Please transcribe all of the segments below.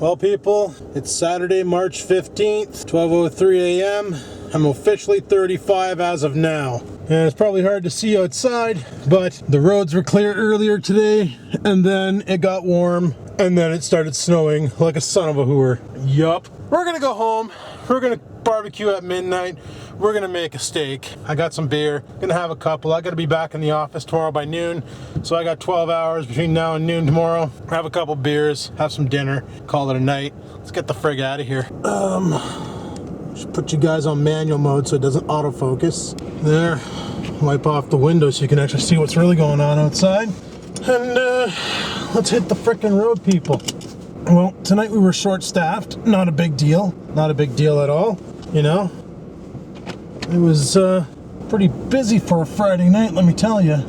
Well, people, it's Saturday, March 15th, 12:03 a.m. I'm officially 35 as of now. And it's probably hard to see outside, but the roads were clear earlier today, and then it got warm, and then it started snowing like a son of a hooer. Yup. We're gonna go home. We're gonna barbecue at midnight. We're gonna make a steak. I got some beer, gonna have a couple. I gotta be back in the office tomorrow by noon, so I got 12 hours between now and noon tomorrow. Have a couple beers, have some dinner, call it a night. Let's get the frig out of here. Just put you guys on manual mode so it doesn't autofocus. There, wipe off the window so you can actually see what's really going on outside. And let's hit the frickin' road, people. Well, tonight we were short-staffed. Not a big deal. Not a big deal at all, you know. It was pretty busy for a Friday night, let me tell you.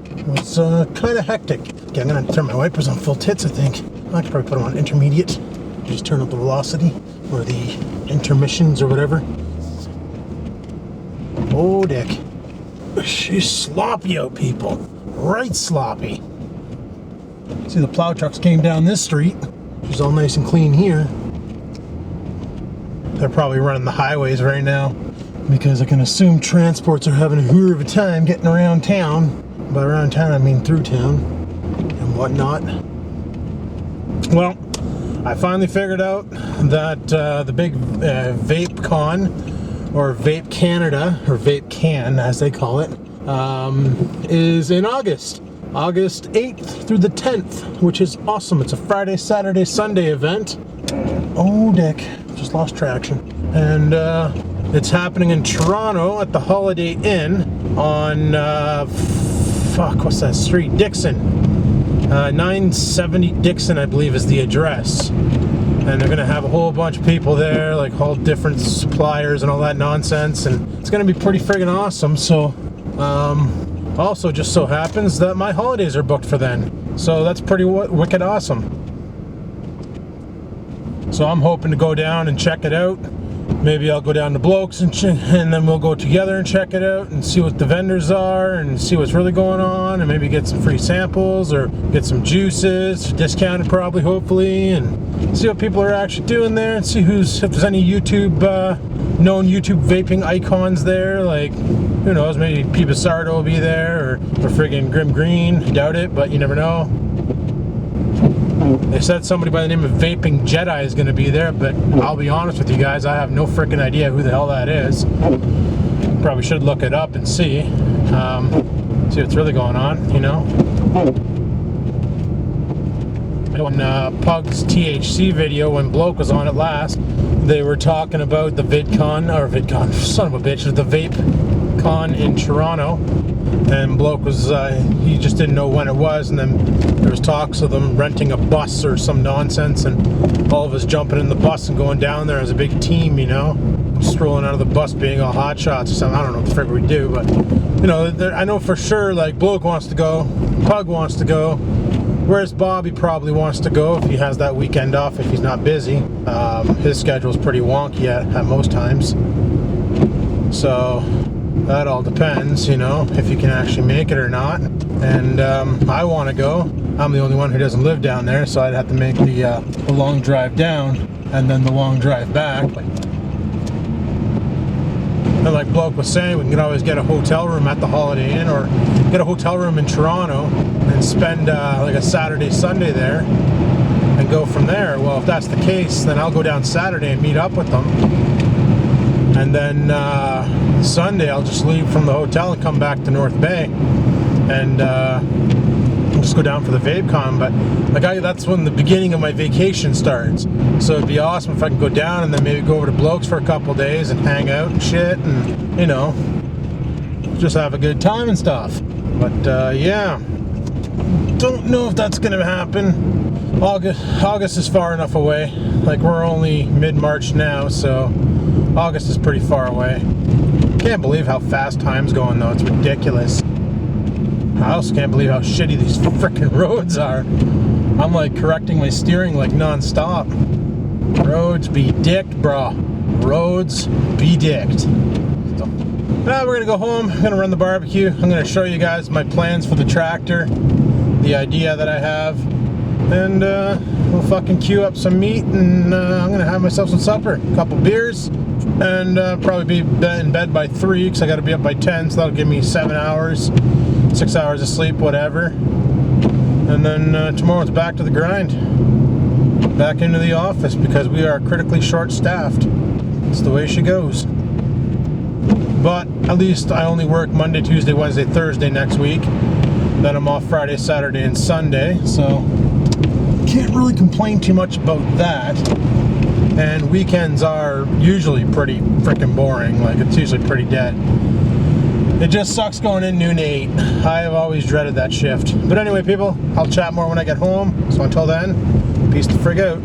It was kind of hectic. Okay, I'm gonna turn my wipers on full tits, I think. I could probably put them on intermediate. Just turn up the velocity, or the intermissions, or whatever. Oh, dick. She's sloppy out, people. Right sloppy. See, the plow trucks came down this street. She's all nice and clean here. They're probably running the highways right now, because I can assume transports are having a hooer of a time getting around town. By around town, I mean through town and whatnot. Well, I finally figured out that the big Vape Con, or Vape Canada, or Vape Can as they call it, is in August. August 8th through the 10th, which is awesome. It's a Friday, Saturday, Sunday event. Oh, dick. Just lost traction. And it's happening in Toronto at the Holiday Inn on, what's that street? Dixon. 970 Dixon, I believe, is the address. And they're gonna have a whole bunch of people there, like all different suppliers and all that nonsense. And it's gonna be pretty friggin' awesome. So, also just so happens that my holidays are booked for then. So that's pretty wicked awesome. So I'm hoping to go down and check it out. Maybe I'll go down to Blokes and then we'll go together and check it out and see what the vendors are and see what's really going on, and maybe get some free samples or get some juices, discounted probably, hopefully, and see what people are actually doing there, and see if there's any known YouTube vaping icons there. Like, who knows, maybe P. Basardo will be there, or friggin' Grim Green. Doubt it, but you never know. They said somebody by the name of Vaping Jedi is going to be there, but I'll be honest with you guys, I have no freaking idea who the hell that is. Probably should look it up and see what's really going on, you know. On Pug's THC video, when Bloke was on it last, they were talking about the VidCon, son of a bitch, the Vape Con in Toronto. And Bloke was, he just didn't know when it was, and then there was talks of them renting a bus or some nonsense, and all of us jumping in the bus and going down there as a big team, you know, strolling out of the bus being all hot shots or something. I don't know what the frick we do, but, you know, I know for sure, like, Bloke wants to go, Pug wants to go, whereas Bobby probably wants to go if he has that weekend off, if he's not busy. His schedule's pretty wonky at most times. So that all depends, you know, if you can actually make it or not. And I want to go. I'm the only one who doesn't live down there, so I'd have to make the long drive down and then the long drive back. And like Bloke was saying, we can always get a hotel room at the Holiday Inn, or get a hotel room in Toronto and spend like a Saturday, Sunday there and go from there. Well, if that's the case, then I'll go down Saturday and meet up with them. And then Sunday I'll just leave from the hotel and come back to North Bay and just go down for the VapeCon. But like, that's when the beginning of my vacation starts. So it'd be awesome if I could go down and then maybe go over to Blokes for a couple days and hang out and shit, and, you know, just have a good time and stuff. But yeah, don't know if that's gonna happen. August is far enough away. Like, we're only mid-March now, so August is pretty far away. Can't believe how fast time's going, though. It's ridiculous. I also can't believe how shitty these frickin' roads are. I'm like correcting my steering like non-stop. Roads be dicked, bro. Roads be dicked. So, now we're gonna go home. I'm gonna run the barbecue. I'm gonna show you guys my plans for the tractor, the idea that I have. and we'll fucking queue up some meat, and I'm gonna have myself some supper, a couple beers, and probably be in bed by 3 because I got to be up by 10, so that'll give me 7 hours, 6 hours of sleep, whatever. And then tomorrow it's back to the grind, back into the office, because we are critically short-staffed. It's the way she goes. But at least I only work Monday, Tuesday, Wednesday, Thursday next week. Then I'm off Friday, Saturday, and Sunday, so can't really complain too much about that. And weekends are usually pretty freaking boring. Like, it's usually pretty dead. It just sucks going in noon to 8. I have always dreaded that shift. But anyway, people, I'll chat more when I get home. So until then, peace the frig out.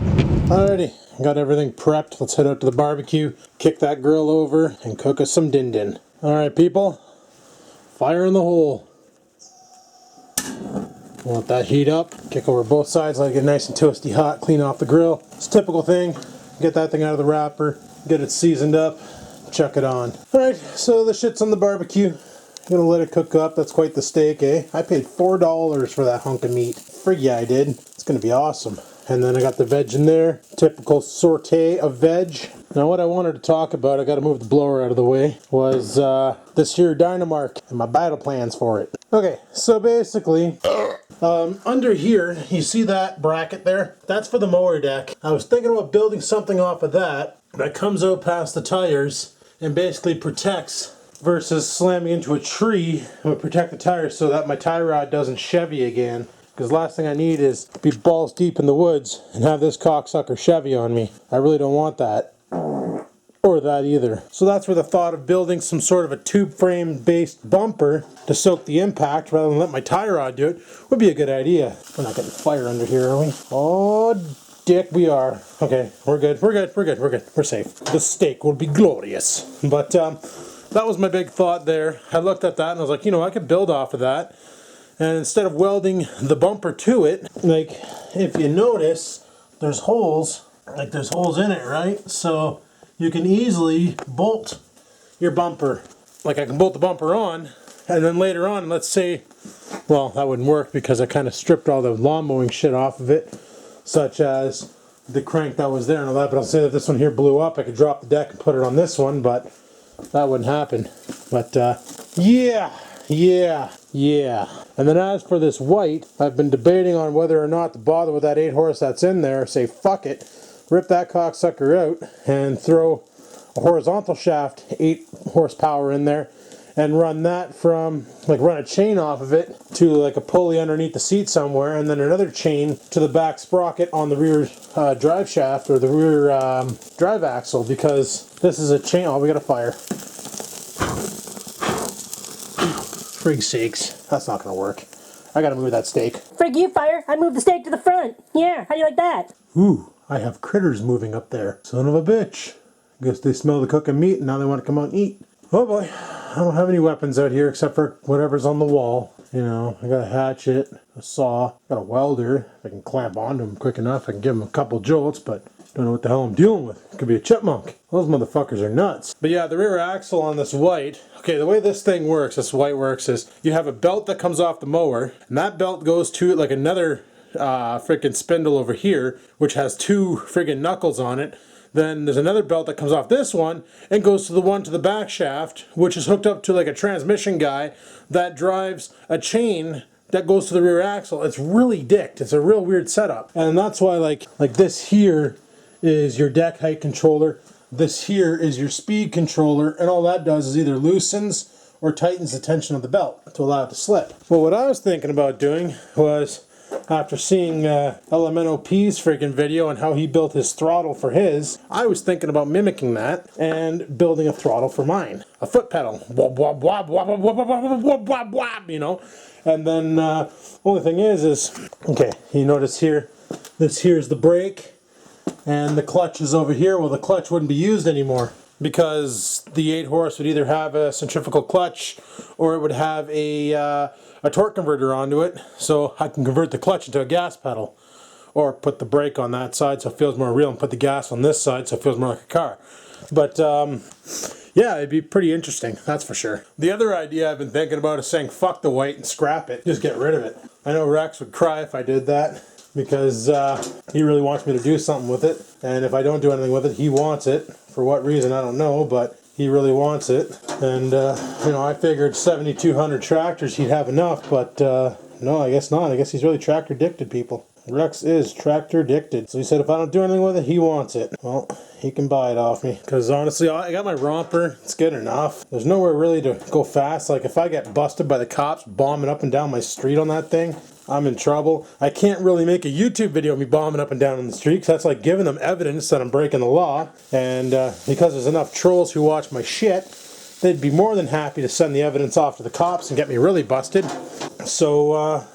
Alrighty, got everything prepped. Let's head out to the barbecue, kick that grill over, and cook us some din-din. Alright, people, fire in the hole. Let that heat up, kick over both sides, let it get nice and toasty hot, clean off the grill. It's a typical thing. Get that thing out of the wrapper, get it seasoned up, chuck it on. Alright, so the shit's on the barbecue. Gonna let it cook up. That's quite the steak, eh? I paid $4 for that hunk of meat. Frig yeah, I did. It's gonna be awesome. And then I got the veg in there. Typical saute of veg. Now what I wanted to talk about, I gotta move the blower out of the way, was this here Dynamark and my battle plans for it. Okay, so basically, under here, you see that bracket there? That's for the mower deck. I was thinking about building something off of that comes out past the tires and basically protects versus slamming into a tree. It would protect the tires so that my tie rod doesn't Chevy again. Because last thing I need is be balls deep in the woods and have this cocksucker Chevy on me. I really don't want that. Or that either. So that's where the thought of building some sort of a tube frame based bumper to soak the impact rather than let my tie rod do it would be a good idea. We're not getting fire under here, are we? Oh, dick, we are. Okay, we're good. We're safe. The steak will be glorious. But that was my big thought there. I looked at that and I was like, you know, I could build off of that. And instead of welding the bumper to it, like, if you notice, there's holes. Like, there's holes in it, right? So you can easily bolt your bumper. Like, I can bolt the bumper on, and then later on, let's say, well, that wouldn't work because I kind of stripped all the lawn mowing shit off of it, such as the crank that was there and all that. But I'll say that this one here blew up. I could drop the deck and put it on this one, but that wouldn't happen. But yeah. And then as for this white, I've been debating on whether or not to bother with that 8 horse that's in there. Say fuck it, rip that cocksucker out and throw a horizontal shaft 8 horsepower in there and run that from, like, run a chain off of it to like a pulley underneath the seat somewhere, and then another chain to the back sprocket on the rear drive shaft or the rear drive axle, because this is a chain. Oh, we got a fire. Frig sakes, that's not gonna work. I gotta move that steak. Frig you, fire! I moved the steak to the front. Yeah, how do you like that? Ooh, I have critters moving up there. Son of a bitch. Guess they smell the cooking meat and now they want to come out and eat. Oh boy, I don't have any weapons out here except for whatever's on the wall. You know, I got a hatchet, a saw, got a welder. If I can clamp onto them quick enough, I can give them a couple jolts, but don't know what the hell I'm dealing with. It could be a chipmunk. Those motherfuckers are nuts. But yeah, the rear axle on this white, okay, the way this thing works, this white works, is you have a belt that comes off the mower, and that belt goes to like another freaking spindle over here, which has 2 friggin' knuckles on it. Then there's another belt that comes off this one and goes to the one to the back shaft, which is hooked up to like a transmission guy that drives a chain that goes to the rear axle. It's really dicked. It's a real weird setup. And that's why like this here is your deck height controller. This here is your speed controller, and all that does is either loosens or tightens the tension of the belt to allow it to slip. Well, what I was thinking about doing was, after seeing LMNOP's freaking video and how he built his throttle for his, I was thinking about mimicking that and building a throttle for mine. A foot pedal. Wab, wab, wab, wab, wab, wab, wab, wab, wab, wab, you know? And then, only thing is, okay, you notice here, this here is the brake, and the clutch is over here. Well, the clutch wouldn't be used anymore because the 8 horse would either have a centrifugal clutch or it would have a torque converter onto it, so I can convert the clutch into a gas pedal, or put the brake on that side so it feels more real and put the gas on this side so it feels more like a car. But yeah, it'd be pretty interesting, that's for sure. The other idea I've been thinking about is saying fuck the white and scrap it, just get rid of it. I know Rex would cry if I did that, because he really wants me to do something with it. And if I don't do anything with it, he wants it. For what reason, I don't know, but he really wants it. And, you know, I figured 7,200 tractors he'd have enough, but no, I guess not. I guess he's really tractor addicted, people. Rex is tractor addicted. So he said if I don't do anything with it, he wants it. Well, he can buy it off me. Because honestly, I got my romper. It's good enough. There's nowhere really to go fast. Like if I get busted by the cops bombing up and down my street on that thing, I'm in trouble. I can't really make a YouTube video of me bombing up and down on the street because that's like giving them evidence that I'm breaking the law. And because there's enough trolls who watch my shit, they'd be more than happy to send the evidence off to the cops and get me really busted. So,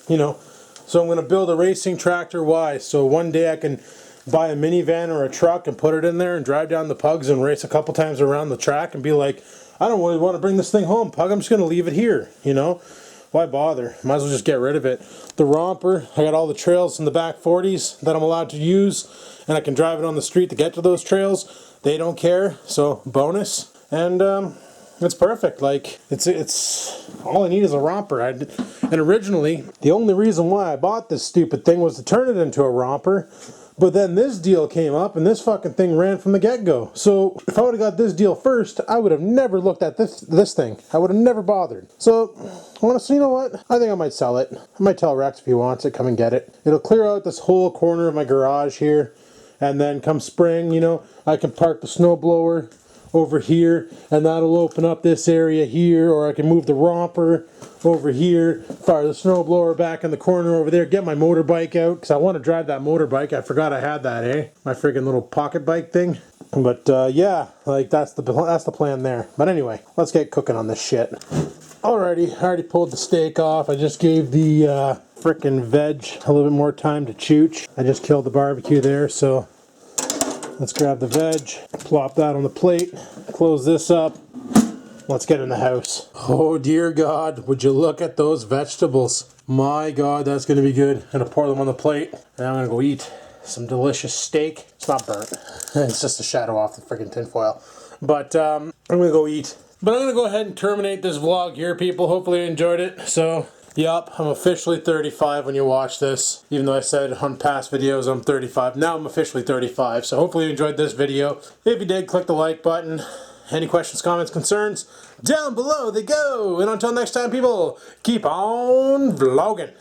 you know, so I'm going to build a racing tractor. Why? So one day I can buy a minivan or a truck and put it in there and drive down the pugs and race a couple times around the track and be like, I don't really want to bring this thing home, pug. I'm just going to leave it here, you know? Why bother? Might as well just get rid of it. The romper, I got all the trails in the back 40s that I'm allowed to use, and I can drive it on the street to get to those trails. They don't care, so bonus. And it's perfect. Like it's all I need is a romper. And originally, the only reason why I bought this stupid thing was to turn it into a romper. But then this deal came up, and this fucking thing ran from the get-go. So if I would have got this deal first, I would have never looked at this thing. I would have never bothered. So honestly, you know what? I think I might sell it. I might tell Rex if he wants it, come and get it. It'll clear out this whole corner of my garage here, and then come spring, you know, I can park the snowblower over here, and that'll open up this area here, or I can move the romper over here, fire the snowblower back in the corner over there, get my motorbike out, because I want to drive that motorbike. I forgot I had that, eh? My friggin' little pocket bike thing. But yeah, like that's the plan there. But anyway, let's get cooking on this shit. Alrighty, I already pulled the steak off. I just gave the frickin' veg a little bit more time to chooch. I just killed the barbecue there, so let's grab the veg, plop that on the plate, close this up. Let's get in the house. Oh dear God, would you look at those vegetables? My God, that's gonna be good. I'm gonna pour them on the plate, and I'm gonna go eat some delicious steak. It's not burnt. It's just a shadow off the freaking tinfoil. But I'm gonna go eat. But I'm gonna go ahead and terminate this vlog here, people. Hopefully you enjoyed it. So, yup, I'm officially 35 when you watch this. Even though I said on past videos I'm 35. Now I'm officially 35. So hopefully you enjoyed this video. If you did, click the like button. Any questions, comments, concerns? Down below they go. And until next time, people, keep on vlogging.